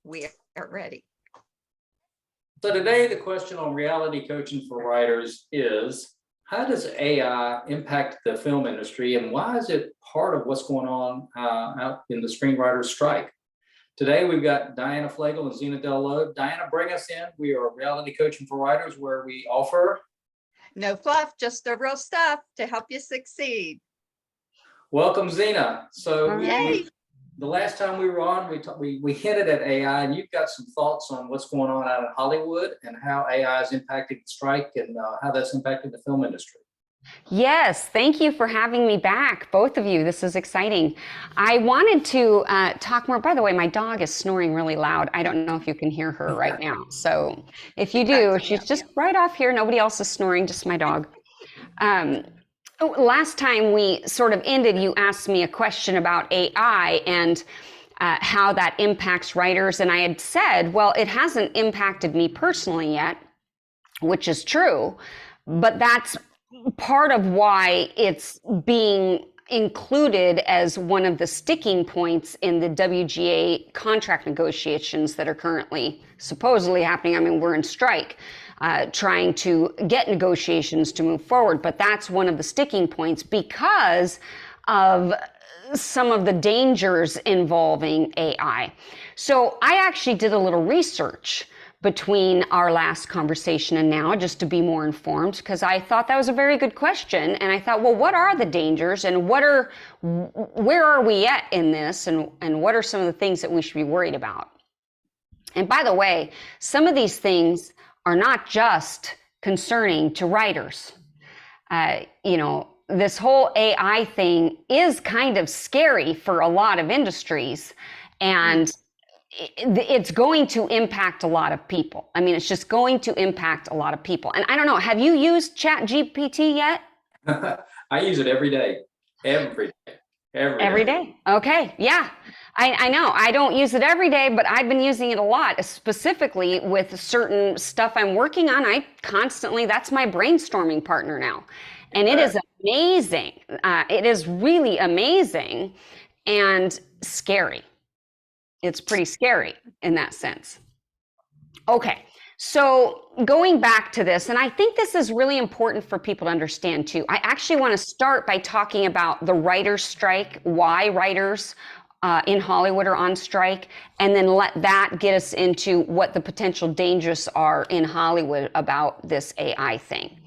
We are ready. So today, the question on reality coaching for writers is, how does AI impact the film industry, and why is it part of what's going on out in the screenwriters strike? Today, we've got Diana Flegal and Zena Dello. Diana, bring us in. We are reality coaching for writers, where we offer no fluff, just the real stuff to help you succeed. Welcome, Zena. So Yay. the last time we were on, we hinted at AI, and you've got some thoughts on what's going on out in Hollywood and how AI is impacting the strike and how that's impacting the film industry. Yes, thank you for having me back, both of you. This is exciting. I wanted to talk more. By the way, my dog is snoring really loud. I don't know if you can hear her right now. So if you do, she's just right off here. Nobody else is snoring, just my dog. Last time we sort of ended, you asked me a question about AI and how that impacts writers. And I had said, well, it hasn't impacted me personally yet, which is true, but that's part of why it's being included as one of the sticking points in the WGA contract negotiations that are currently supposedly happening. I mean, we're in strike, trying to get negotiations to move forward, but that's one of the sticking points because of some of the dangers involving AI. So I actually did a little research between our last conversation and now, just to be more informed, because I thought that was a very good question. And I thought, well, what are the dangers, and where are we at in this, and what are some of the things that we should be worried about? And by the way, some of these things are not just concerning to writers. This whole AI thing is kind of scary for a lot of industries, and it's going to impact a lot of people. I mean, it's just going to impact a lot of people. And I don't know, have you used chat.GPT yet? I use it every day. Every day. Okay. Yeah. I know I don't use it every day, but I've been using it a lot, specifically with certain stuff I'm working on. That's my brainstorming partner now. And it is amazing. It is really amazing and scary. It's pretty scary in that sense. Okay, so going back to this, and I think this is really important for people to understand too. I actually want to start by talking about the writers' strike, why writers in Hollywood are on strike, and then let that get us into what the potential dangers are in Hollywood about this AI thing.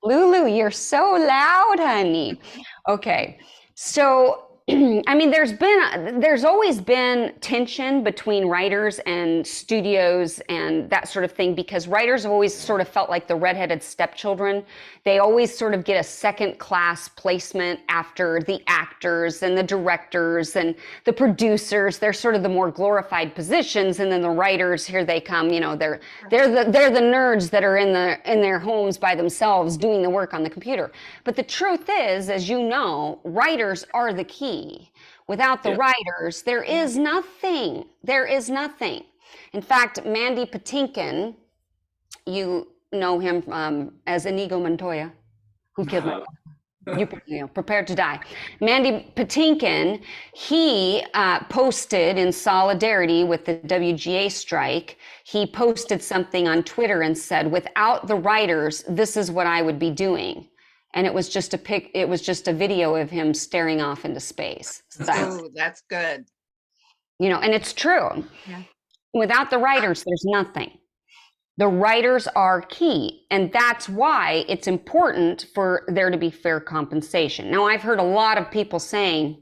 Lulu, you're so loud, honey. Okay, so I mean, there's always been tension between writers and studios and that sort of thing, because writers have always sort of felt like the redheaded stepchildren. They always sort of get a second class placement after the actors and the directors and the producers. They're sort of the more glorified positions, and then the writers, here they come. They're the nerds that are in their homes by themselves doing the work on the computer. But the truth is, as you know, writers are the key. Without the writers, there is nothing. There is nothing. In fact, Mandy Patinkin, you know him as Inigo Montoya, who killed my you prepared to die. Mandy Patinkin, he posted in solidarity with the WGA strike. He posted something on Twitter and said, "Without the writers, this is what I would be doing." And it was just a video of him staring off into space. Oh, that's good. And it's true. Yeah. Without the writers, there's nothing. The writers are key. And that's why it's important for there to be fair compensation. Now, I've heard a lot of people saying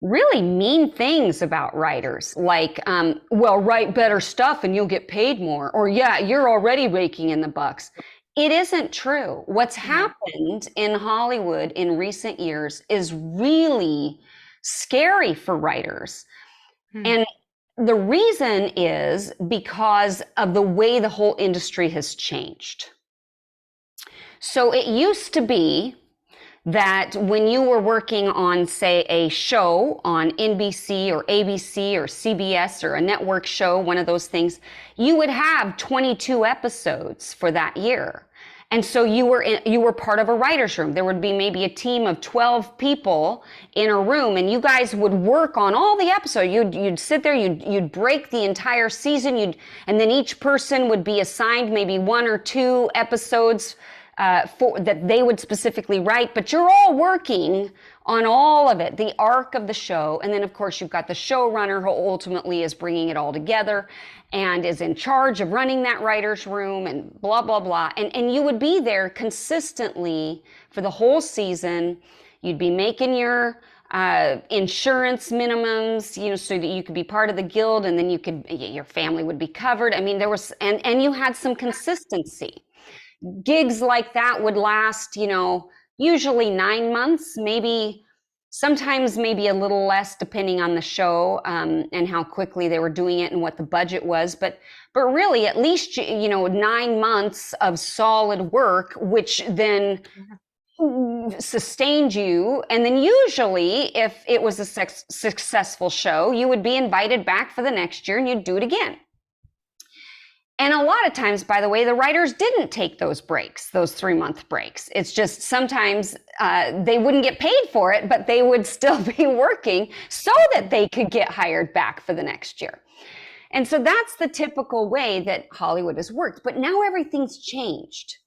really mean things about writers, like, well, write better stuff and you'll get paid more. Or, yeah, you're already raking in the bucks. It isn't true. What's happened in Hollywood in recent years is really scary for writers. And the reason is because of the way the whole industry has changed. So it used to be that when you were working on, say, a show on NBC or ABC or CBS or a network show, one of those things, you would have 22 episodes for that year. And so you were part of a writer's room. There would be maybe a team of 12 people in a room, and you guys would work on all the episodes. You'd sit there, you'd break the entire season, and then each person would be assigned maybe 1 or 2 episodes for that they would specifically write, but you're all working on all of it, the arc of the show. And then of course you've got the showrunner who ultimately is bringing it all together and is in charge of running that writer's room and blah, blah, blah. And you would be there consistently for the whole season. You'd be making your insurance minimums, so that you could be part of the guild, and then your family would be covered. I mean, there was, and you had some consistency. Gigs like that would last, usually 9 months, sometimes maybe a little less depending on the show, and how quickly they were doing it and what the budget was. But really at least, 9 months of solid work, which then sustained you. And then usually if it was a successful show, you would be invited back for the next year and you'd do it again. And a lot of times, by the way, the writers didn't take those breaks, those 3-month breaks. It's just sometimes they wouldn't get paid for it, but they would still be working so that they could get hired back for the next year. And so that's the typical way that Hollywood has worked. But now everything's changed.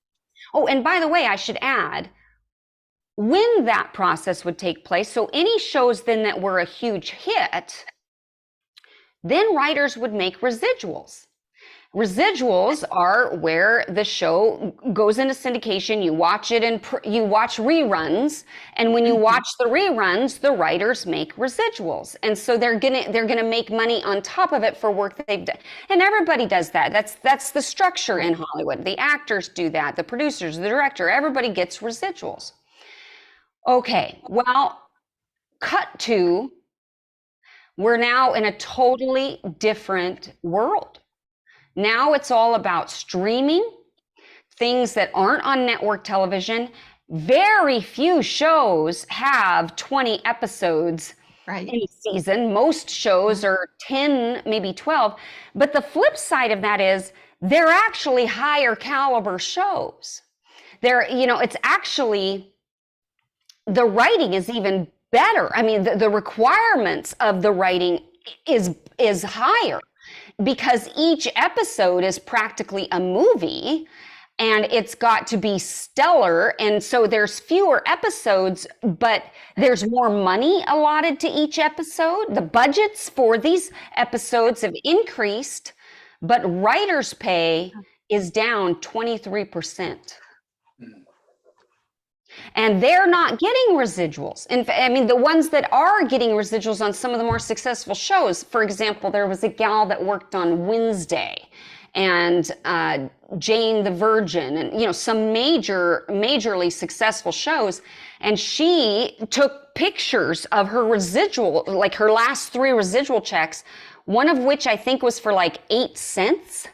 Oh, and by the way, I should add, when that process would take place, so any shows then that were a huge hit, then writers would make residuals. Residuals are where the show goes into syndication. You watch it and you watch reruns, and when you watch the reruns, the writers make residuals, and so they're gonna make money on top of it for work that they've done. And everybody does that. That's the structure in Hollywood. The actors do that. The producers, the director, everybody gets residuals. Okay, well, cut to, we're now in a totally different world. Now it's all about streaming, things that aren't on network television. Very few shows have 20 episodes in a season. Most shows are 10, maybe 12. But the flip side of that is they're actually higher caliber shows. It's actually, the writing is even better. I mean, the requirements of the writing is higher, because each episode is practically a movie and it's got to be stellar. And so there's fewer episodes, but there's more money allotted to each episode. The budgets for these episodes have increased, but writers' pay is down 23%. And they're not getting residuals. In fact, I mean, the ones that are getting residuals on some of the more successful shows, for example, there was a gal that worked on Wednesday and Jane the Virgin, and some majorly successful shows, and she took pictures of her residual, like her last 3 residual checks, one of which I think was for like 8 cents.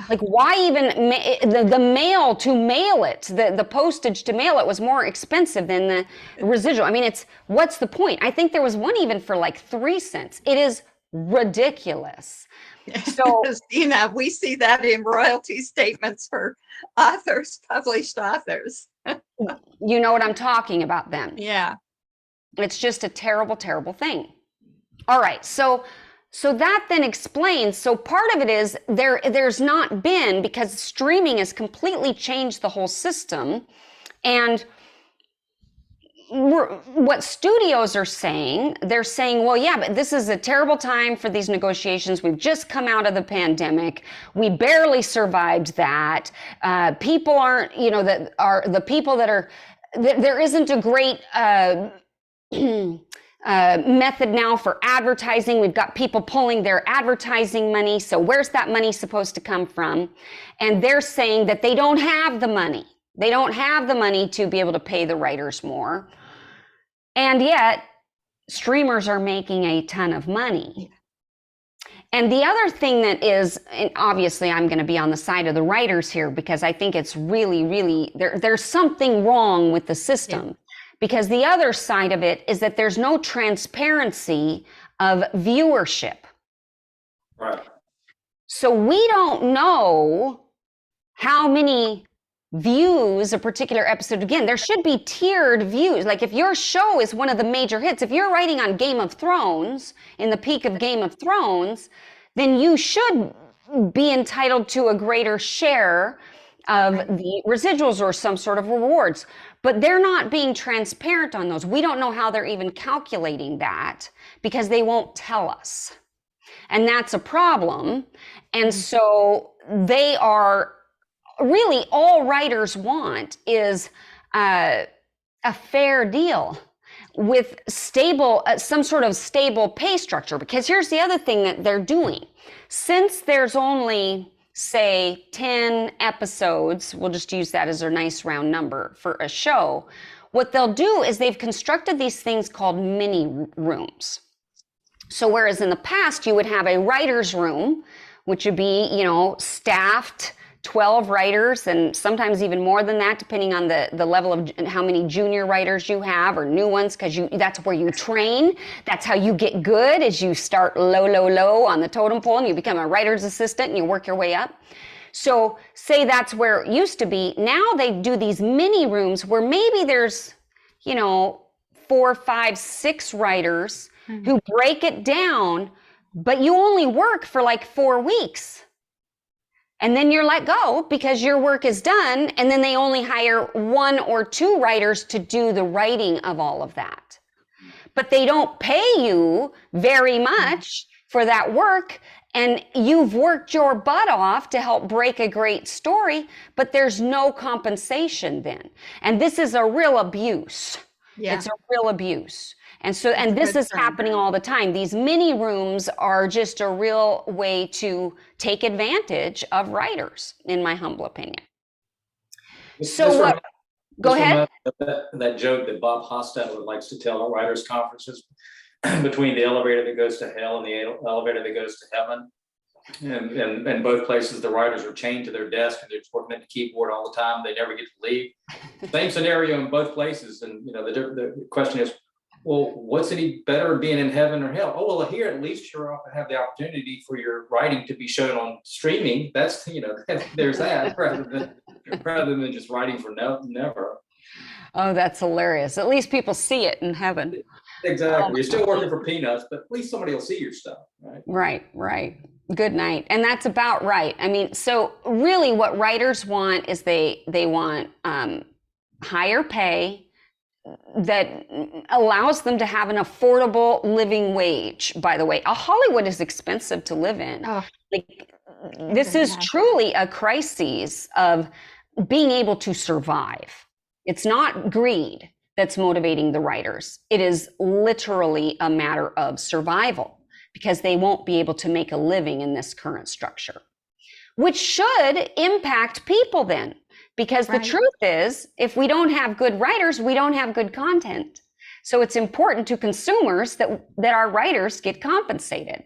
Like, why even the mail to mail it, the postage to mail it was more expensive than the residual. I mean, what's the point? I think there was one even for like 3 cents. It is ridiculous. So, we see that in royalty statements for authors, published authors. You know what I'm talking about then. Yeah. It's just a terrible, terrible thing. All right. So that then explains, so part of it is there's not been, because streaming has completely changed the whole system. And what studios are saying, they're saying, well, yeah, but this is a terrible time for these negotiations. We've just come out of the pandemic. We barely survived that. People aren't, that are the people that are, there isn't a great, method now for advertising. We've got people pulling their advertising money. So where's that money supposed to come from? And they're saying that they don't have the money. They don't have the money to be able to pay the writers more. And yet streamers are making a ton of money. And the other thing that is, and obviously I'm going to be on the side of the writers here, because I think it's really, really, there's something wrong with the system. Yeah. Because the other side of it is that there's no transparency of viewership. Right. So we don't know how many views a particular episode. Again, there should be tiered views. Like if your show is one of the major hits, if you're writing on Game of Thrones, in the peak of Game of Thrones, then you should be entitled to a greater share of the residuals or some sort of rewards. But they're not being transparent on those. We don't know how they're even calculating that because they won't tell us. And that's a problem. And so they are really, all writers want is a fair deal with stable, some sort of stable pay structure. Because here's the other thing that they're doing. Since there's only, say, 10 episodes, we'll just use that as a nice round number for a show, what they'll do is they've constructed these things called mini rooms. So whereas in the past you would have a writer's room, which would be, staffed 12 writers and sometimes even more than that, depending on the level of how many junior writers you have or new ones, because that's where you train. That's how you get good, is you start low on the totem pole and you become a writer's assistant and you work your way up. So say that's where it used to be. Now they do these mini rooms where maybe there's, 4, 5, 6 writers who break it down, but you only work for like 4 weeks. And then you're let go because your work is done. And then they only hire 1 or 2 writers to do the writing of all of that. But they don't pay you very much for that work. And you've worked your butt off to help break a great story, but there's no compensation then. And this is a real abuse. Yeah. It's a real abuse. And so, and this is happening all the time. These mini rooms are just a real way to take advantage of writers, in my humble opinion. Go ahead. That joke that Bob Hostetler likes to tell at writers' conferences between the elevator that goes to hell and the elevator that goes to heaven. And in both places, the writers are chained to their desk and they're just working at the keyboard all the time. They never get to leave. Same scenario in both places. And the question is, well, what's any better being in heaven or hell? Oh, well, here at least you have the opportunity for your writing to be shown on streaming. That's, there's that rather than just writing for never. Oh, that's hilarious. At least people see it in heaven. Exactly. You're still working for peanuts, but at least somebody will see your stuff, right? Right. Good night. And that's about right. I mean, so really what writers want is they want higher pay that allows them to have an affordable living wage. By the way, Hollywood is expensive to live in. This is truly a crisis of being able to survive. It's not greed that's motivating the writers. It is literally a matter of survival because they won't be able to make a living in this current structure, which should impact people then. Because the truth is, if we don't have good writers, we don't have good content. So it's important to consumers that our writers get compensated.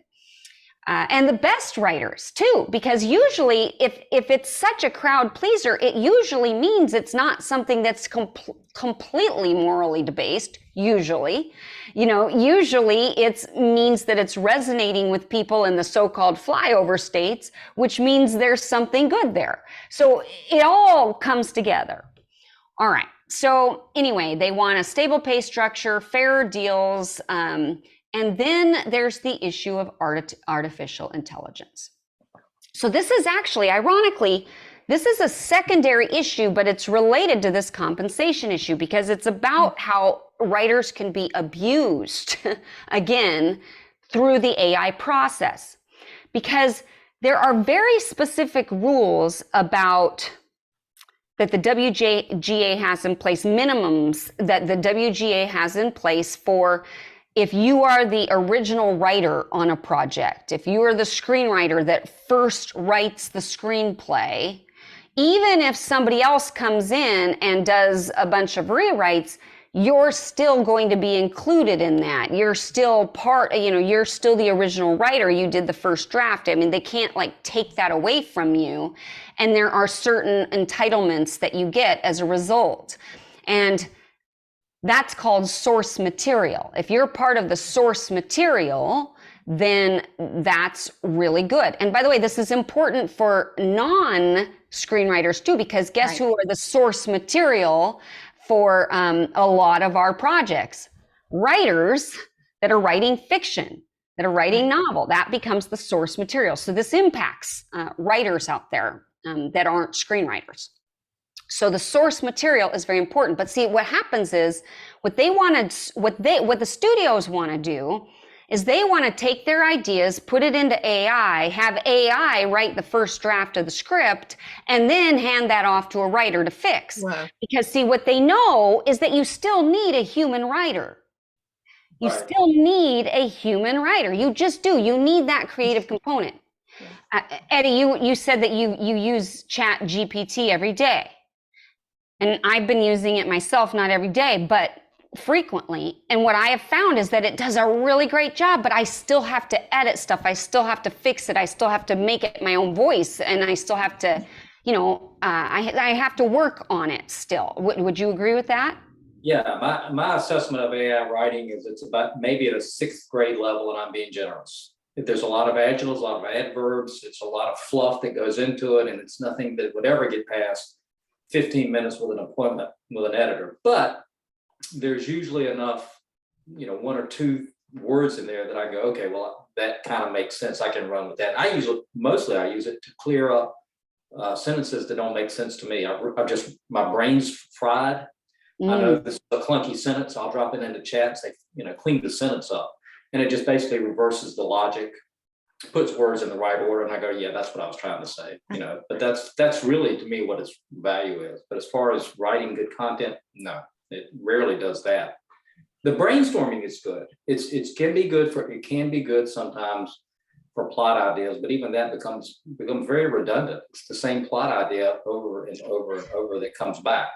And the best writers too, because usually if it's such a crowd pleaser, it usually means it's not something that's completely morally debased. Usually it means that it's resonating with people in the so-called flyover states, which means there's something good there. So it all comes together. All right. So anyway, they want a stable pay structure, fairer deals, and then there's the issue of artificial intelligence. So this is actually, ironically, this is a secondary issue, but it's related to this compensation issue because it's about how writers can be abused, again, through the AI process. Because there are very specific rules about that the WGA has in place, minimums that the WGA has in place for if you are the original writer on a project, if you are the screenwriter that first writes the screenplay, even if somebody else comes in and does a bunch of rewrites, you're still going to be included in that. You're still you're still the original writer. You did the first draft. I mean, they can't take that away from you. And there are certain entitlements that you get as a result. And that's called source material. If you're part of the source material, then that's really good. And by the way, this is important for non-screenwriters too, because guess who are the source material for a lot of our projects? Writers that are writing fiction, that are writing novel. That becomes the source material. So this impacts writers out there that aren't screenwriters. So the source material is very important. But see, what happens is what the studios want to do is they want to take their ideas, put it into AI, have AI write the first draft of the script, and then hand that off to a writer to fix. Wow. Because see, what they know is that you still need a human writer. You still need a human writer. You just do. You need that creative component. Eddie, you said that you use chat GPT every day. And I've been using it myself, not every day, but frequently. And what I have found is that it does a really great job, but I still have to edit stuff. I still have to fix it. I still have to make it my own voice. And I still have to, I have to work on it still. Would you agree with that? Yeah, my assessment of AI writing is it's about maybe at a 6th grade level, and I'm being generous. There's a lot of adjectives, a lot of adverbs, it's a lot of fluff that goes into it, and it's nothing that would ever get past 15 minutes with an appointment with an editor. But there's usually enough, 1 or 2 words in there that I go, okay, well, that kind of makes sense. I can run with that. I use it to clear up sentences that don't make sense to me. My brain's fried. I know this is a clunky sentence. I'll drop it into chat and say, clean the sentence up. And it just basically reverses the logic, puts words in the right order. And I go, yeah, that's what I was trying to say, but that's really to me what its value is. But as far as writing good content, no, it rarely does that. The brainstorming is good. It can be good sometimes for plot ideas, but even that becomes very redundant. It's the same plot idea over and over and over that comes back.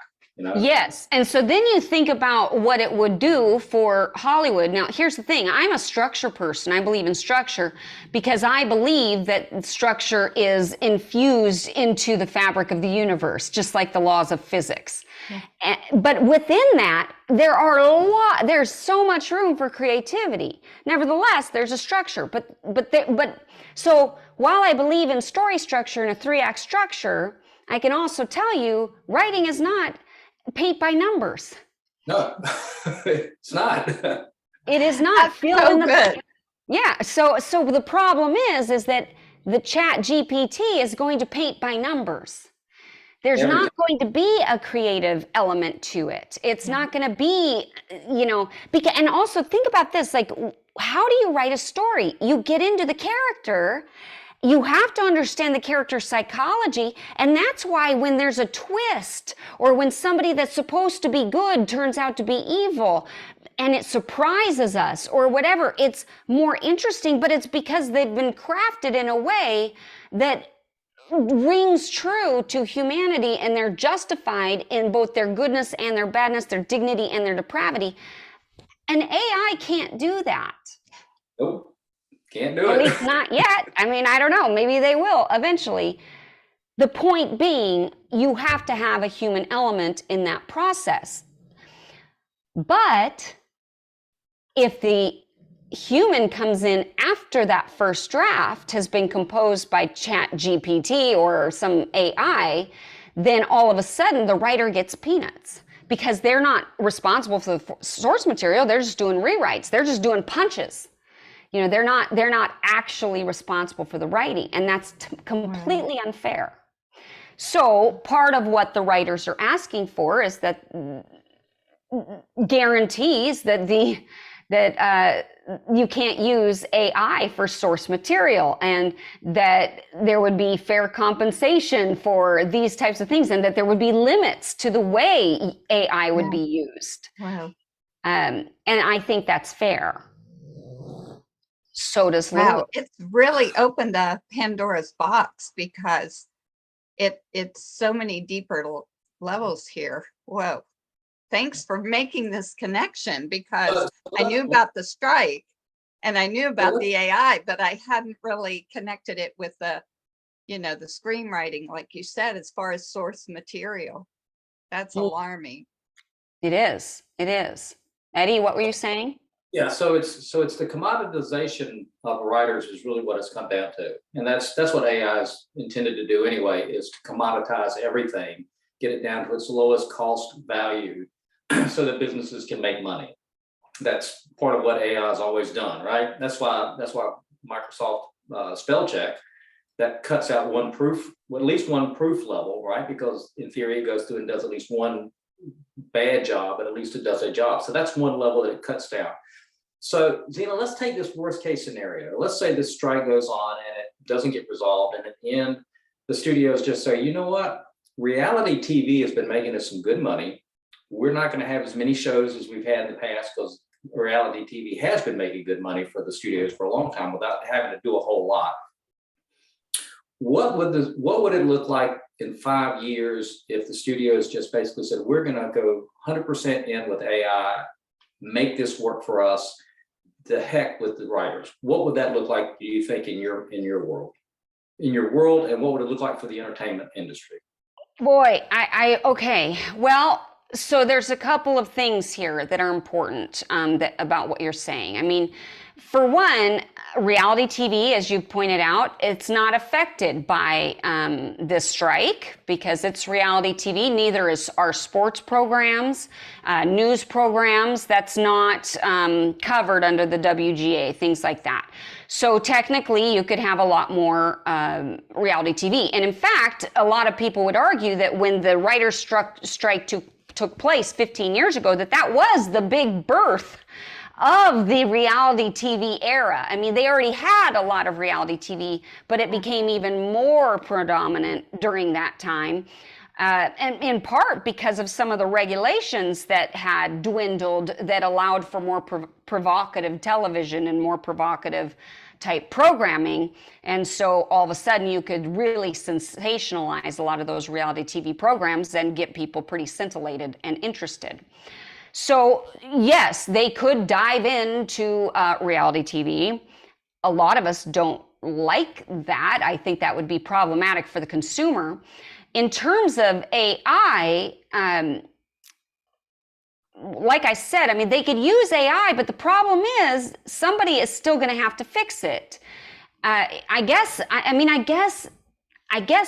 Yes. And so then you think about what it would do for Hollywood. Now, here's the thing. I'm a structure person. I believe in structure because I believe that structure is infused into the fabric of the universe, just like the laws of physics. Yeah. But within that, there's so much room for creativity. Nevertheless, there's a structure. So while I believe in story structure and a 3-act structure, I can also tell you writing is not paint by numbers. No, it's not. It is not. Good. Yeah. So the problem is that the chat GPT is going to paint by numbers. There's not going to be a creative element to it. It's not going to be, and also think about this, like, how do you write a story? You get into the character. You have to understand the character's psychology, and that's why when there's a twist or when somebody that's supposed to be good turns out to be evil and it surprises us or whatever, it's more interesting, but it's because they've been crafted in a way that rings true to humanity and they're justified in both their goodness and their badness, their dignity and their depravity. And AI can't do that. Nope. Can't do it. At least not yet. I mean, I don't know. Maybe they will eventually. The point being, you have to have a human element in that process. But if the human comes in after that first draft has been composed by chat GPT or some AI, then all of a sudden the writer gets peanuts because they're not responsible for the source material. They're just doing rewrites. They're just doing punches. They're not actually responsible for the writing, and that's completely unfair. So part of what the writers are asking for is that guarantees that you can't use AI for source material, and that there would be fair compensation for these types of things, and that there would be limits to the way AI would be used. Wow. And I think that's fair. So does Wow, Lulu. it's really opened a Pandora's box because it's so many deeper levels here. Whoa. Thanks for making this connection because I knew about the strike and I knew about the AI, but I hadn't really connected it with the screenwriting, like you said, as far as source material. That's alarming. It is. Eddie, what were you saying? Yeah, so it's the commoditization of writers is really what it's come down to, and that's what AI is intended to do anyway, is to commoditize everything, get it down to its lowest cost value, so that businesses can make money. That's part of what AI has always done, right? That's why Microsoft spell check, that cuts out one proof, well, at least one proof level, right? Because in theory, it goes through and does at least one bad job, but at least it does a job. So that's one level that it cuts down. So Zena, let's take this worst case scenario. Let's say this strike goes on and it doesn't get resolved, and at the end, the studios just say, you know what? Reality TV has been making us some good money. We're not going to have as many shows as we've had in the past because reality TV has been making good money for the studios for a long time without having to do a whole lot. What would it look like in 5 years if the studios just basically said, we're going to go 100% in with AI, make this work for us, the heck with the writers? What would that look like, do you think, in your world? In your world, and what would it look like for the entertainment industry? Boy, okay. Well, so there's a couple of things here that are important about what you're saying. I mean, for one, reality TV, as you pointed out, it's not affected by this strike because it's reality TV. Neither is our sports programs, news programs. That's not covered under the WGA, things like that. So technically, you could have a lot more reality TV. And in fact, a lot of people would argue that when the writers' strike took place 15 years ago, that was the big birth of the reality TV era. I mean, they already had a lot of reality TV, but it became even more predominant during that time. And in part because of some of the regulations that had dwindled that allowed for more provocative television and more provocative type programming. And so all of a sudden you could really sensationalize a lot of those reality TV programs and get people pretty scintillated and interested. So yes, they could dive into reality TV. A lot of us don't like that. I think that would be problematic for the consumer. In terms of AI, like I said, I mean, they could use AI, but the problem is somebody is still going to have to fix it. I guess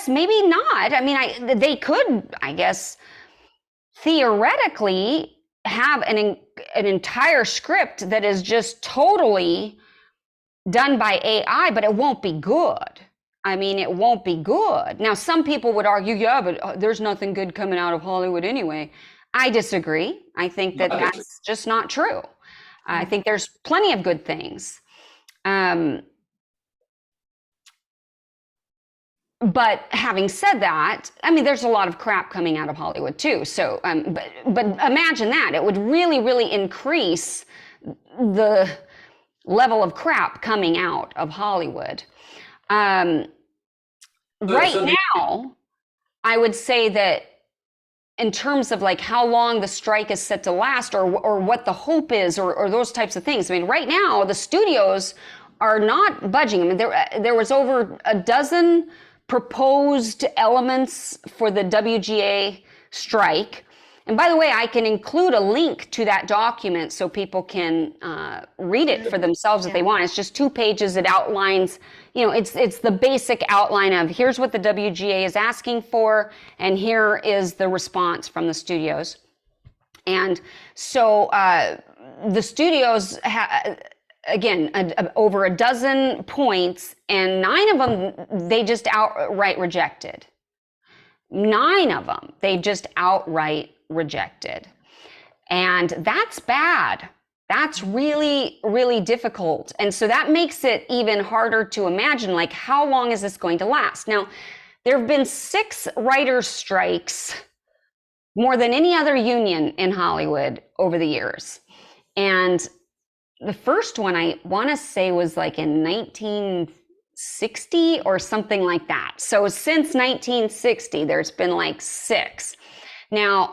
maybe not. I mean, they could, I guess, theoretically have an entire script that is just totally done by AI, but it won't be good. I mean, it won't be good. Now, some people would argue, yeah, but there's nothing good coming out of Hollywood anyway. I disagree. I think that's just not true. I think there's plenty of good things. But having said that, I mean, there's a lot of crap coming out of Hollywood too. So, but imagine that. It would really, really increase the level of crap coming out of Hollywood. Right now, I would say that in terms of like how long the strike is set to last or what the hope is or those types of things. I mean, right now, the studios are not budging. I mean, there was over a dozen proposed elements for the WGA strike. And by the way, I can include a link to that document so people can read it for themselves if they want. It's just 2 pages. It outlines, you know, it's the basic outline of here's what the WGA is asking for, and here is the response from the studios. And so the studios again, over a dozen points, and 9 of them they just outright rejected. 9 of them they just outright rejected. And that's bad. That's really, really difficult. And so that makes it even harder to imagine, like, how long is this going to last? Now, there have been 6 writers' strikes, more than any other union in Hollywood over the years. And the first one, I want to say, was like in 1960 or something like that. So since 1960, there's been like 6. Now,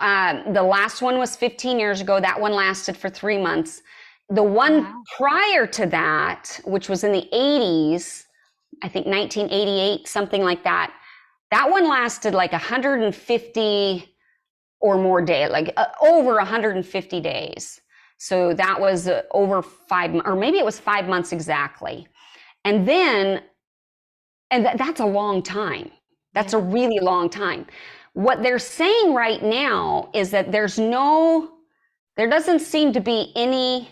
the last one was 15 years ago. That one lasted for 3 months. The one prior to that, which was in the 80s, I think 1988, something like that, that one lasted like 150 or more days, like over 150 days. So that was over 5, or maybe it was 5 months exactly. And then, that's a long time. That's a really long time. What they're saying right now is that there doesn't seem to be any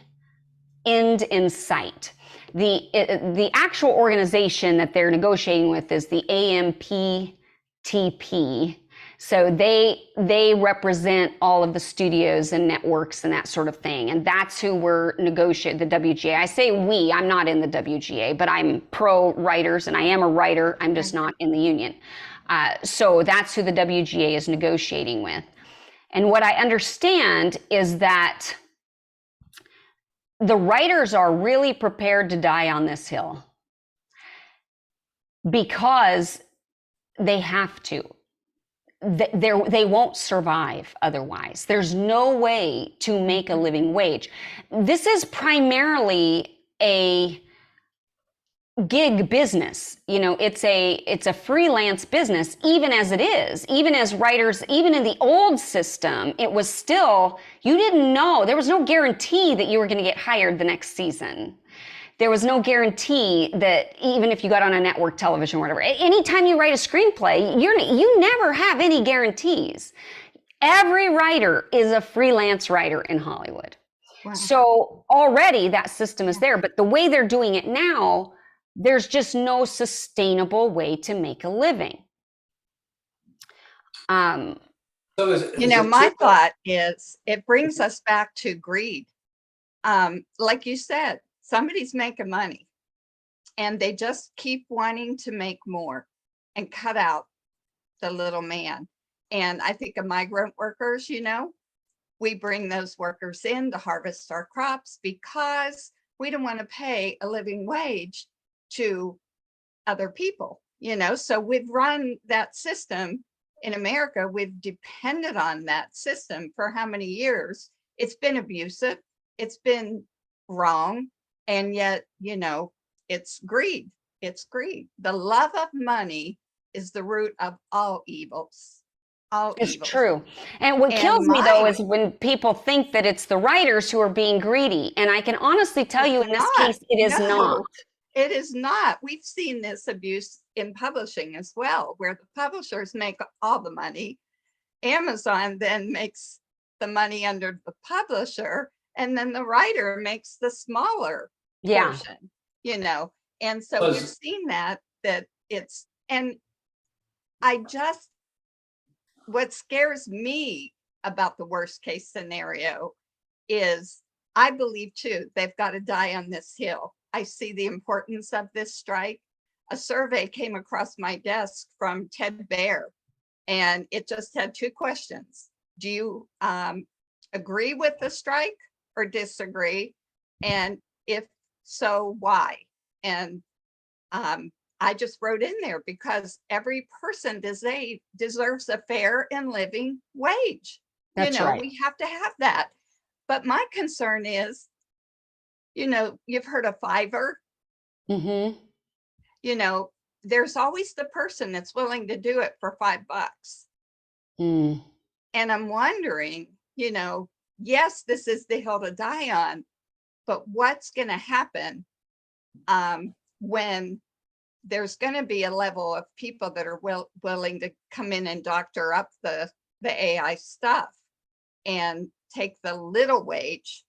end in sight. The actual organization that they're negotiating with is the AMPTP. So they represent all of the studios and networks and that sort of thing. And that's who we're negotiating, the WGA. I say we, I'm not in the WGA, but I'm pro writers and I am a writer. I'm just not in the union. So that's who the WGA is negotiating with. And what I understand is that the writers are really prepared to die on this hill because they have to. They won't survive otherwise. There's no way to make a living wage. This is primarily a gig business. You know, it's a freelance business, even as it is, even as writers, even in the old system, it was still, you didn't know, there was no guarantee that you were going to get hired the next season. There was no guarantee that even if you got on a network television or whatever, anytime you write a screenplay, you never have any guarantees. Every writer is a freelance writer in Hollywood. Wow. So already that system is there, but the way they're doing it now, there's just no sustainable way to make a living. My thought is it brings us back to greed. Like you said, somebody's making money and they just keep wanting to make more and cut out the little man. And I think of migrant workers, we bring those workers in to harvest our crops because we don't want to pay a living wage to other people, so we've run that system in America. We've depended on that system for how many years? It's been abusive. It's been wrong. And yet, it's greed. It's greed. The love of money is the root of all evils. It's true. And what kills me, though, is when people think that it's the writers who are being greedy. And I can honestly tell you in this case, it is not. It is not. We've seen this abuse in publishing as well, where the publishers make all the money. Amazon then makes the money under the publisher, and then the writer makes the smaller portion, And so we've seen that it's, and what scares me about the worst case scenario is I believe too, they've got to die on this hill. I see the importance of this strike. A survey came across my desk from Ted Baer, and it just had 2 questions. Do you agree with the strike or disagree? And if so, why? And I just wrote in there because every person deserves a fair and living wage. That's right. We have to have that. But my concern is, you've heard of Fiverr. Mm-hmm. There's always the person that's willing to do it for $5. And I'm wondering, yes, this is the hill to die on, but what's going to happen when there's going to be a level of people that are willing to come in and doctor up the AI stuff and take the little wage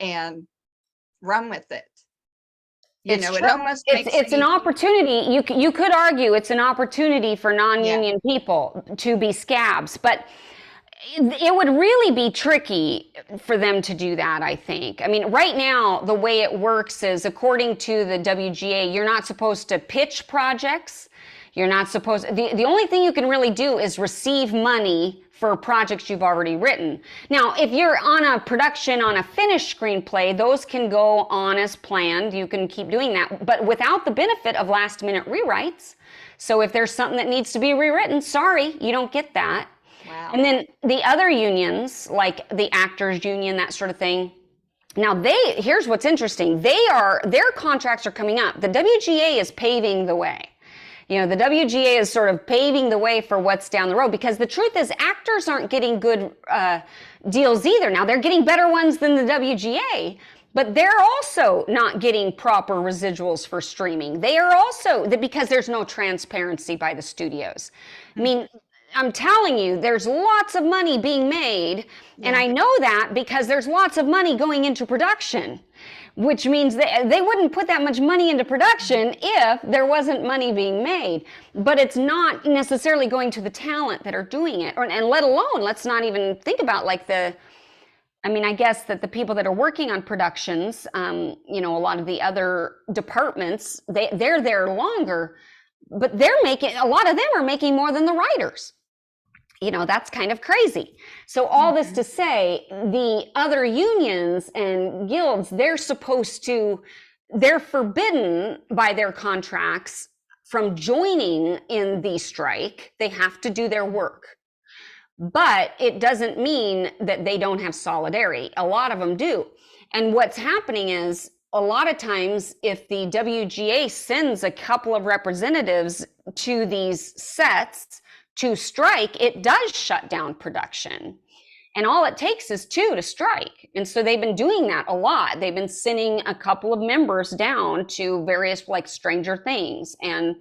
and run with it. It almost makes it's an opportunity. You could argue it's an opportunity for non-union people to be scabs, but it would really be tricky for them to do that, I think. I mean, right now, the way it works is, according to the WGA, you're not supposed to pitch projects. You're not supposed, the only thing you can really do is receive money for projects you've already written. Now, if you're on a production on a finished screenplay, those can go on as planned. You can keep doing that, but without the benefit of last minute rewrites. So if there's something that needs to be rewritten, sorry, you don't get that. Wow. And then the other unions, like the actors union, that sort of thing. Now here's what's interesting. Their contracts are coming up. The WGA is paving the way. You know, the WGA is sort of paving the way for what's down the road, because the truth is actors aren't getting good deals either. Now, they're getting better ones than the WGA, but they're also not getting proper residuals for streaming. They are also, because there's no transparency by the studios. I mean, I'm telling you, there's lots of money being made, and I know that because there's lots of money going into production, which means they wouldn't put that much money into production if there wasn't money being made. But it's not necessarily going to the talent that are doing it, and let alone, let's not even think about like I mean, I guess that the people that are working on productions, you know, a lot of the other departments, they're there longer, but a lot of them are making more than the writers. You know, that's kind of crazy. So all this to say, the other unions and guilds, they're forbidden by their contracts from joining in the strike. They have to do their work. But it doesn't mean that they don't have solidarity. A lot of them do. And what's happening is, a lot of times, if the WGA sends a couple of representatives to these sets to strike, it does shut down production. And all it takes is 2 to strike. And so they've been doing that a lot. They've been sending a couple of members down to various, like Stranger Things and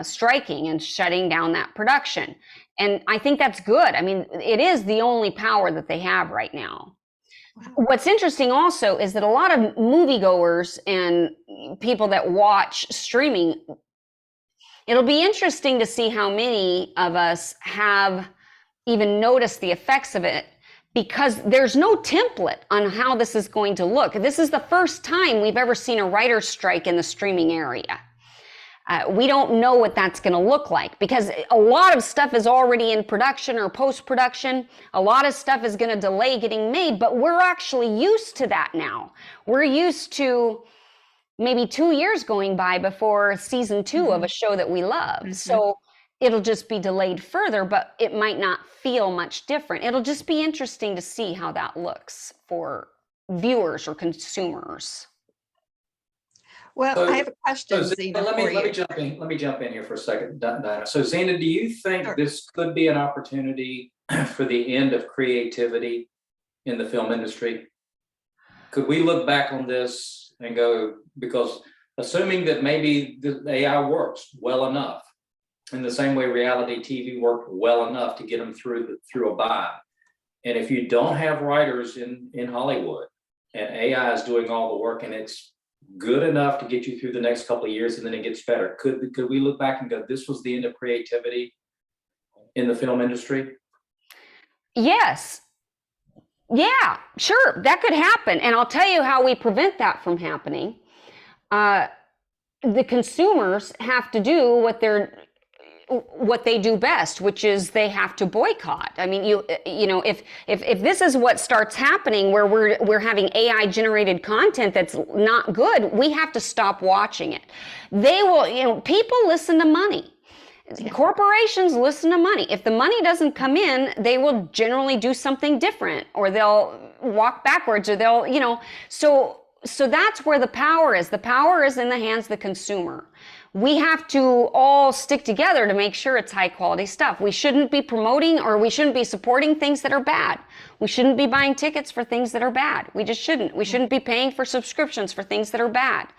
striking and shutting down that production. And I think that's good. I mean, it is the only power that they have right now. What's interesting also is that a lot of moviegoers and people that watch streaming, it'll be interesting to see how many of us have even noticed the effects of it, because there's no template on how this is going to look. This is the first time we've ever seen a writer's strike in the streaming area. We don't know what that's going to look like, because a lot of stuff is already in production or post-production. A lot of stuff is going to delay getting made, but we're actually used to that now. We're used to maybe 2 years going by before season 2 of a show that we love. So it'll just be delayed further, but it might not feel much different. It'll just be interesting to see how that looks for viewers or consumers. Well, I have a question, So Zena, let for me you. jump in here for a second, Diana. So Zena, do you think this could be an opportunity for the end of creativity in the film industry? Could we look back on this and go, because assuming that maybe the AI works well enough, in the same way reality TV worked well enough to get them through a buy, and if you don't have writers in Hollywood and AI is doing all the work and it's good enough to get you through the next couple of years and then it gets better, could we look back and go, this was the end of creativity in the film industry? Yes. Yeah, sure, that could happen. And I'll tell you how we prevent that from happening. The consumers have to do what they do best, which is they have to boycott. I mean, you know, if this is what starts happening, where we're having AI generated content that's not good, we have to stop watching it. They will, you know, people listen to money. Corporations listen to money. If the money doesn't come in, they will generally do something different, or they'll walk backwards, or they'll, you know, so that's where the power is. The power is in the hands of the consumer. We have to all stick together to make sure it's high quality stuff. We shouldn't be promoting, or we shouldn't be supporting things that are bad. We shouldn't be buying tickets for things that are bad. We just shouldn't. We shouldn't be paying for subscriptions for things that are bad.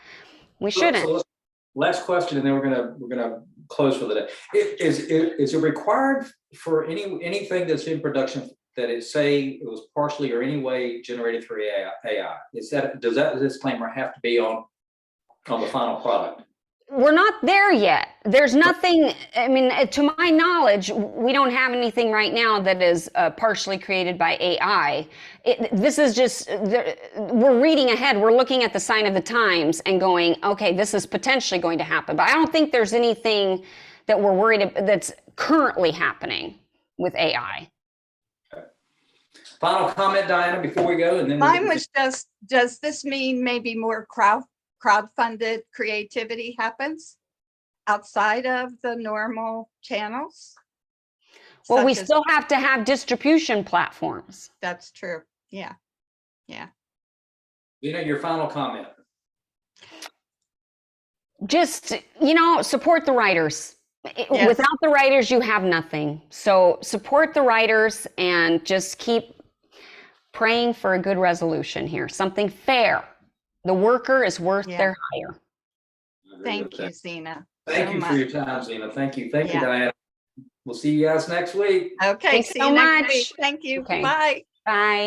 We shouldn't. So last question, and then we're gonna close for the day. Is it required for anything that's in production that it say it was partially or any way generated through AI? Does that disclaimer have to be on the final product? We're not there yet. There's nothing, I mean, to my knowledge, we don't have anything right now that is partially created by AI. This is just, we're reading ahead. We're looking at the sign of the times and going, okay, this is potentially going to happen. But I don't think there's anything that we're worried about that's currently happening with AI. Okay. Final comment, Diana, before we go, and then Mine was just, does this mean maybe more crowdfunded creativity happens outside of the normal channels? Well, we still have to have distribution platforms. That's true. Yeah. You know, your final comment. just, support the writers. Yes. Without the writers, you have nothing. So support the writers and just keep praying for a good resolution here, something fair. The worker is worth their hire. Thank you, Zena. Thank so you for much. your time, Zena. Thank you. Thank you, Yeah. Diana. We'll see you guys next week. Okay, Thanks see so you next much. week. Thank you. Okay. Bye. Bye.